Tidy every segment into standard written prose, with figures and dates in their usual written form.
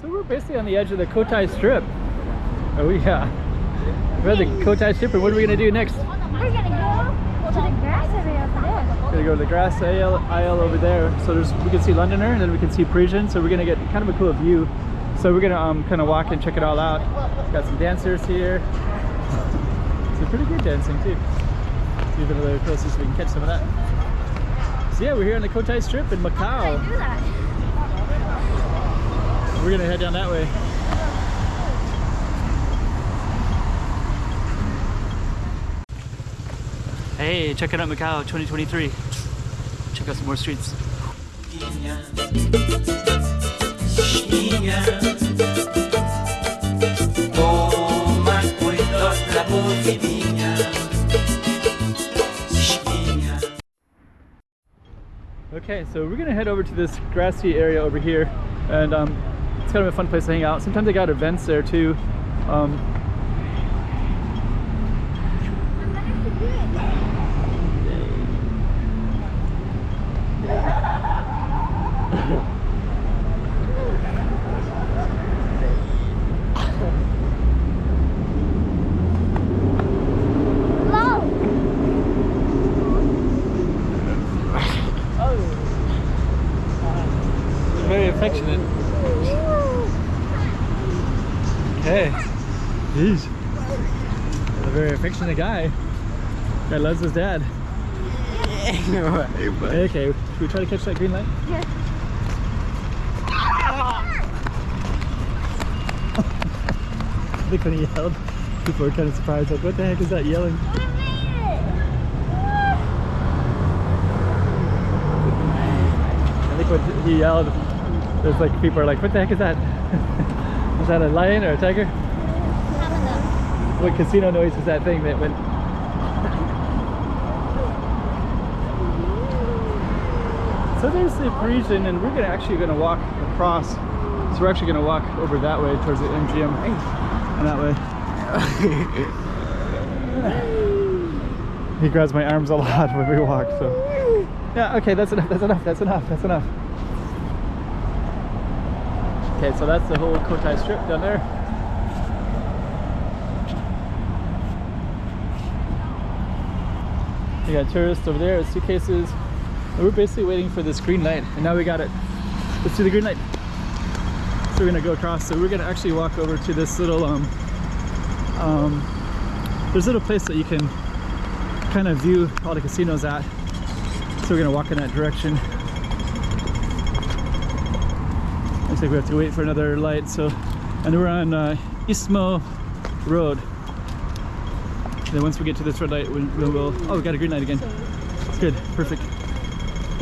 So we're basically on the edge of the Cotai Strip. Oh yeah. We're at the Cotai Strip, and what are we gonna do next? We're gonna go to the grass area over there. We're gonna go to the grass aisle over there. So we can see Londoner, and then we can see Parisian. So we're gonna get kind of a cool view. So we're gonna kind of walk and check it all out. Got some dancers here. Some pretty good dancing too. See if another closest we can catch some of that. So yeah, we're here on the Cotai Strip in Macau. How can I do that? We're gonna head down that way. Hey, checking out Macau 2023. Check out some more streets. Okay, so we're gonna head over to this grassy area over here, and it's kind of a fun place to hang out. Sometimes they got events there too. Very affectionate. Okay. Jeez. A very affectionate guy. Guy loves his dad. Okay, should we try to catch that green light? Yeah. I think when he yelled, people were kind of surprised, like, what the heck is that yelling? I think when he yelled, there's like people are like, what the heck is that? Is that a lion or a tiger? What casino noise is that thing that went? So there's the Parisian, and we're actually gonna walk across. So we're actually gonna walk over that way towards the MGM, and that way. He grabs my arms a lot when we walk, so. Yeah, okay, that's enough, that's enough, that's enough, that's enough. Okay, so that's the whole Cotai Strip down there. We got tourists over there with suitcases. And we're basically waiting for this green light, and now we got it. Let's do the green light. So we're gonna go across. So we're gonna actually walk over to this little there's a little place that you can kind of view all the casinos at. So we're gonna walk in that direction. Looks like we have to wait for another light. So, and we're on Ismo Road. And then once we get to this red light, we'll oh, we got a green light again. It's good, perfect.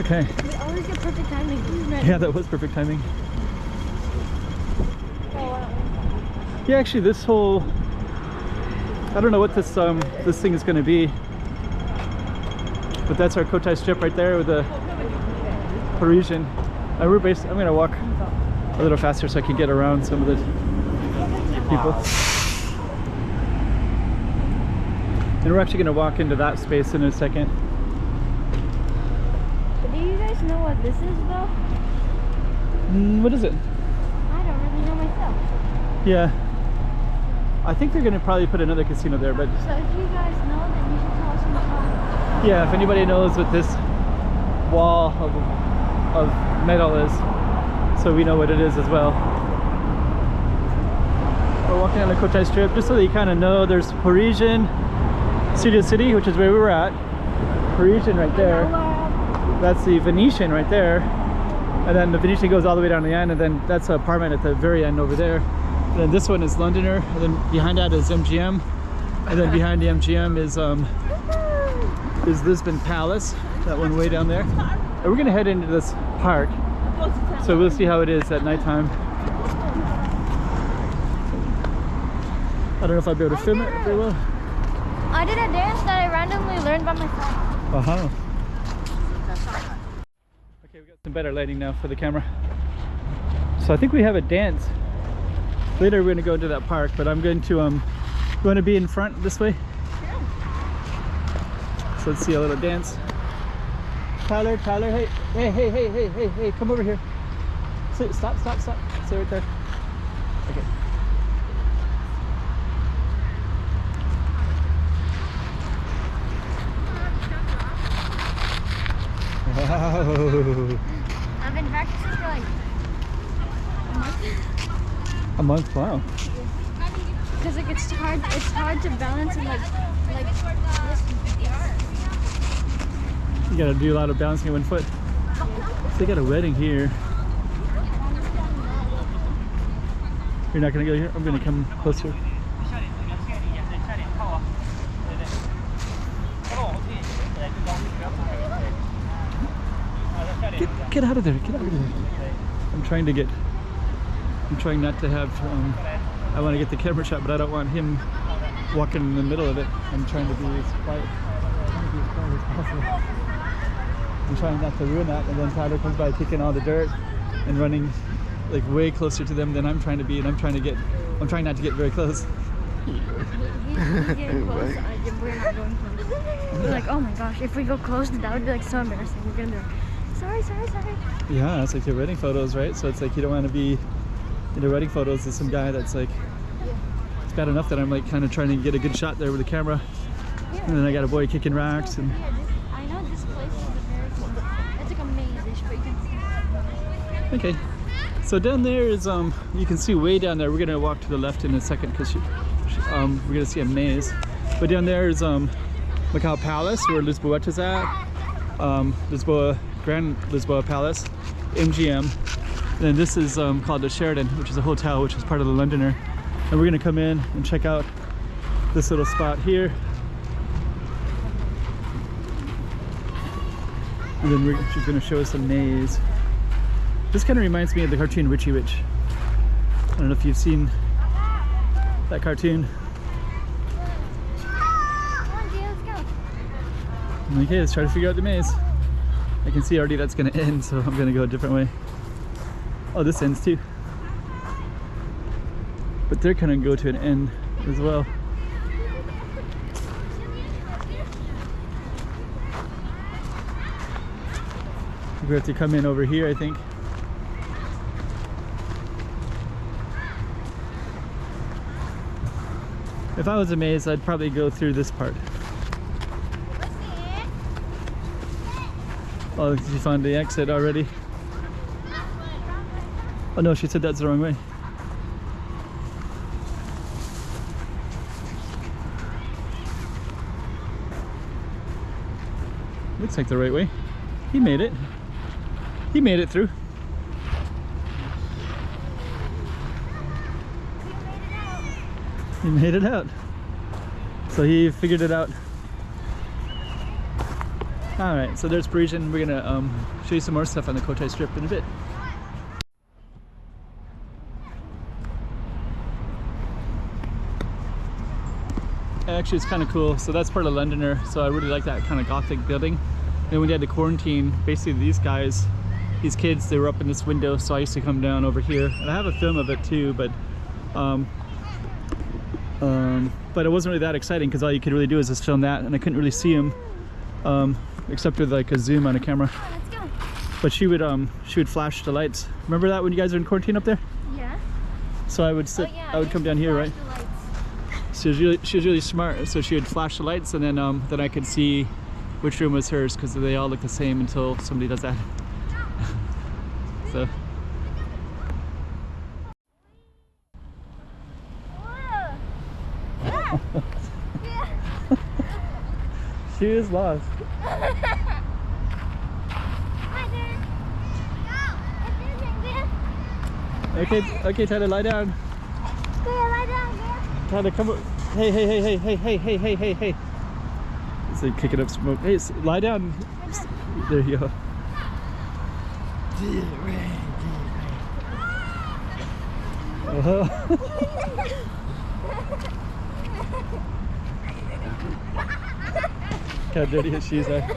Okay. We always get perfect timing. Yeah, that was perfect timing. Yeah, actually, this whole, I don't know what this this thing is going to be, but that's our Cotai Strip right there with the Parisian. And we're based. I'm going to walk a little faster so I can get around some of the people. And we're actually going to walk into that space in a second. Do you guys know what this is though? What is it? I don't really know myself. Yeah. I think they're going to probably put another casino there, but... So if you guys know, then you should tell us in the comments. Yeah, if anybody knows what this wall of metal is, so we know what it is as well. We're walking on the Cotai Strip, just so that you kind of know, there's Parisian, Studio City, which is where we were at. Parisian right there. That's the Venetian right there. And then the Venetian goes all the way down to the end, and then that's an apartment at the very end over there. And then this one is Londoner, and then behind that is MGM. And then behind the MGM is Lisbon Palace, that one way down there. And we're gonna head into this park. So we'll see how it is at nighttime. I don't know if I'll be able to film it very well. I did a dance that I randomly learned by myself. Uh-huh. Okay, we got some better lighting now for the camera. So I think we have a dance. Later we're going to go into that park, but I'm going to, you want to be in front this way? Sure. So let's see a little dance. Tyler, hey, hey, come over here. Stop. Stay right there. Okay. Wow. I've been practicing for like a month. A month? Wow. Because like it's hard to balance and like this. You gotta do a lot of balancing with one foot. They got a wedding here. You're not gonna go here? I'm gonna come closer. Get out of there, get out of there. I'm trying not to have, I want to get the camera shot, but I don't want him walking in the middle of it. I'm trying to be as quiet as possible. I'm trying not to ruin that, and then Tyler comes by kicking all the dirt and running like way closer to them than I'm trying to be, and I'm trying not to get very close. He's getting close. We're not going close. We're like, oh my gosh, if we go close, that would be like so embarrassing. We're gonna be like, sorry. Yeah, it's like your wedding photos, right? So it's like you don't want to be in the wedding photos with some guy that's like, it's bad enough that I'm like kind of trying to get a good shot there with the camera, and then I got a boy kicking rocks. And I know this place is very cool. It's like a maze-ish, but you can see. okay, so down there is you can see way down there. We're gonna walk to the left in a second because we're gonna see a maze. But down there is Macau Palace, where Lisboa is at. Lisboa, Grand Lisboa Palace, MGM. And then this is called the Sheraton, which is a hotel, which is part of the Londoner. And we're gonna come in and check out this little spot here. And then she's gonna show us a maze. This kind of reminds me of the cartoon Richie Rich. I don't know if you've seen that cartoon. Okay, let's try to figure out the maze. I can see already that's gonna end, so I'm gonna go a different way. Oh, this ends too. But they're gonna go to an end as well. We have to come in over here, I think. If I was a maze, I'd probably go through this part. Oh, you found the exit already? Oh no, she said that's the wrong way. Looks like the right way. He made it. He made it through. He made it out. So he figured it out. Alright, so there's Parisian. We're gonna show you some more stuff on the Cotai Strip in a bit. Actually, it's kind of cool. So that's part of Londoner, so I really like that kind of Gothic building. And when they had the quarantine, basically these guys, these kids, they were up in this window, so I used to come down over here. And I have a film of it too, but it wasn't really that exciting because all you could really do is just film that, and I couldn't really see them. Except with like a zoom on a camera. Oh, let's go. But she would flash the lights. Remember that when you guys were in quarantine up there? Yeah. So I would sit. Oh, yeah, I would come down here, right? She was really smart. So she would flash the lights, and then I could see which room was hers because they all look the same until somebody does that. So. She is lost. Okay, Tyler, lie down. Lie down. Tyler, come up. Hey. It's like kicking up smoke. Hey, lie down. There you go. Look how dirty his shoes are. Look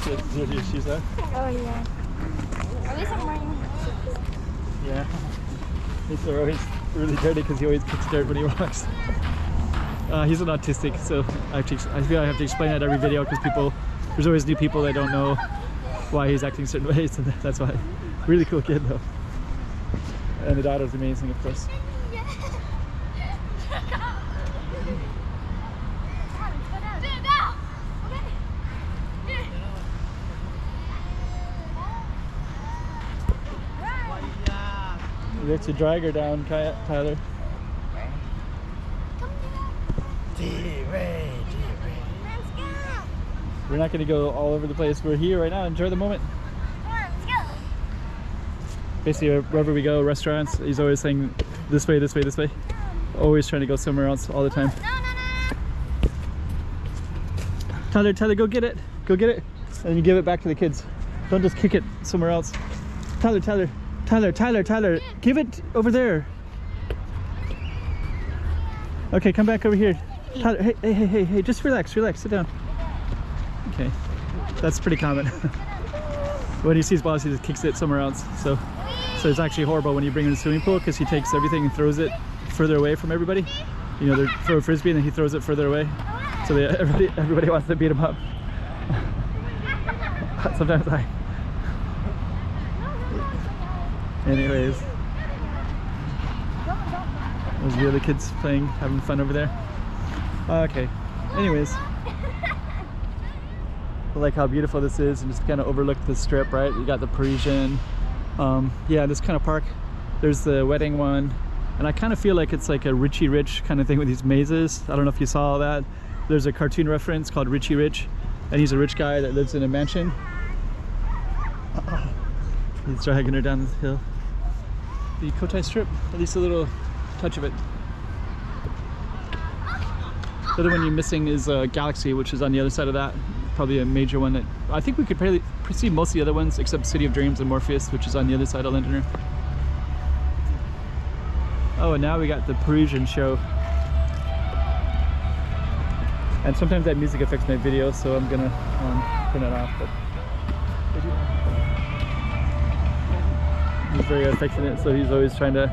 how dirty his shoes are. Oh yeah. At least I'm wearing. Yeah. These are always really dirty because he always kicks dirt when he walks. He's an autistic, so I feel I have to explain that every video because there's always new people that don't know why he's acting certain ways, and that's why. Really cool kid though. And the daughter's amazing, of course. We have to drag her down, Tyler. We're not going to go all over the place. We're here right now. Enjoy the moment. Basically, wherever we go, restaurants, he's always saying this way, this way, this way. Always trying to go somewhere else all the time. Tyler, go get it. Go get it. And you give it back to the kids. Don't just kick it somewhere else. Tyler, give it over there. Okay, come back over here. Tyler, hey, just relax, sit down. Okay, that's pretty common. When he sees balls, he just kicks it somewhere else. So it's actually horrible when you bring him to the swimming pool because he takes everything and throws it further away from everybody. You know, they throw a frisbee and then he throws it further away. So everybody wants to beat him up. Sometimes Anyways, those are the other kids playing, having fun over there. Okay, anyways, I like how beautiful this is and just kind of overlook the strip, right? You got the Parisian, yeah, this kind of park. There's the wedding one, and I kind of feel like it's like a Richie Rich kind of thing with these mazes. I don't know if you saw that. There's a cartoon reference called Richie Rich, and he's a rich guy that lives in a mansion. He's dragging her down this hill. The Cotai strip, at least a little touch of it. The other one you're missing is Galaxy, which is on the other side of that. Probably a major one that I think we could probably see most of the other ones except City of Dreams and Morpheus, which is on the other side of Londoner. Oh, and now we got the Parisian show. And sometimes that music affects my video, so I'm gonna turn it off. But he's very affectionate, so he's always trying to.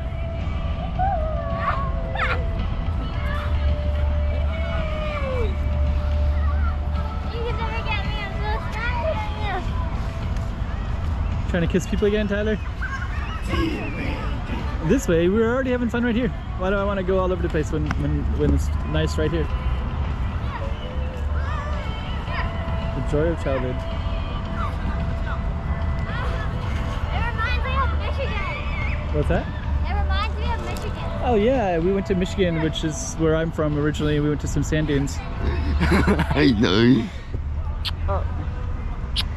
Trying to kiss people again, Tyler? This way, we're already having fun right here. Why do I want to go all over the place when it's nice right here? The joy of childhood. It reminds me of Michigan. What's that? It reminds me of Michigan. Oh yeah, we went to Michigan, which is where I'm from originally. We went to some sand dunes. I know. Oh,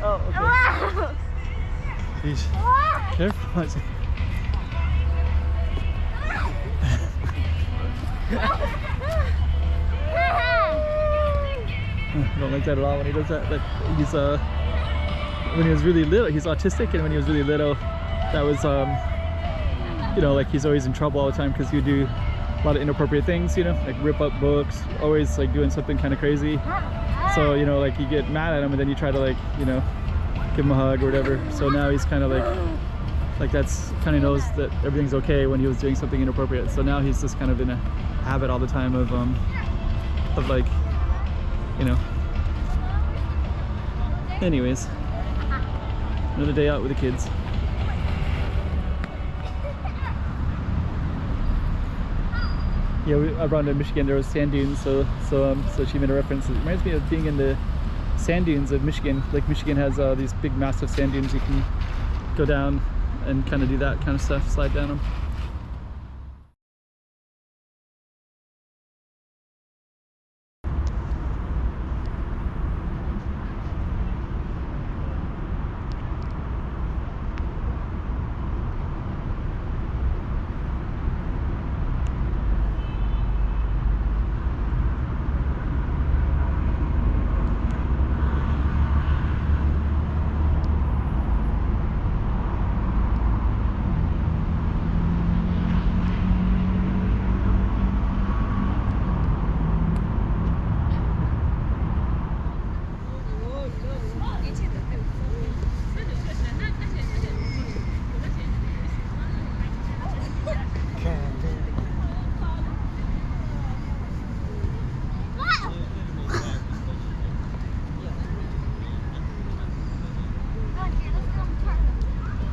okay. Wow. Jeez. Careful. I don't like that at all when he does that. But he's when he was really little, he's autistic, and when he was really little, that was you know, like he's always in trouble all the time because he would do a lot of inappropriate things, you know, like rip up books, always like doing something kind of crazy. So, you know, like you get mad at him and then you try to, like, you know, give him a hug or whatever. So now he's kind of like that's kind of knows that everything's okay when he was doing something inappropriate. So now he's just kind of in a habit all the time of like, you know. Anyways, another day out with the kids. Yeah, I brought to Michigan. There was sand dunes, so she made a reference. It reminds me of being in the sand dunes of Michigan. Like Michigan has these big, massive sand dunes. You can go down and kind of do that kind of stuff, slide down them.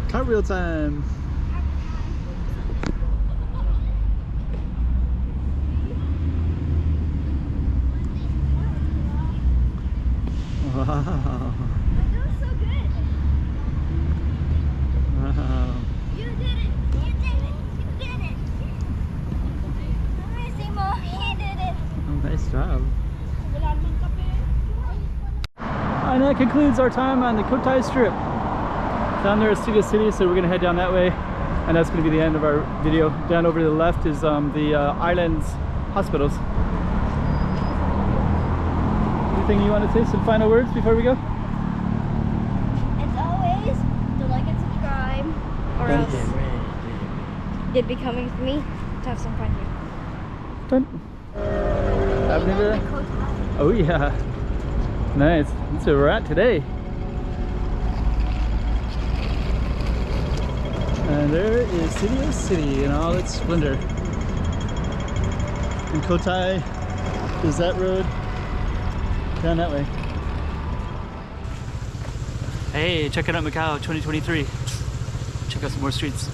Cartwheel time! job. And that concludes our time on the Cotai Strip. Down there is Studio City, so we're gonna head down that way, and that's gonna be the end of our video. Down over to the left is the island's hospitals. Anything you want to say? Some final words before we go? As always, don't like and subscribe, or else you'd be coming with me to have some fun here. Done. Oh yeah. Nice. That's where we're at today. And there is Studio City in all its splendor. And Cotai is that road down that way. Hey, checking out Macau 2023. Check out some more streets.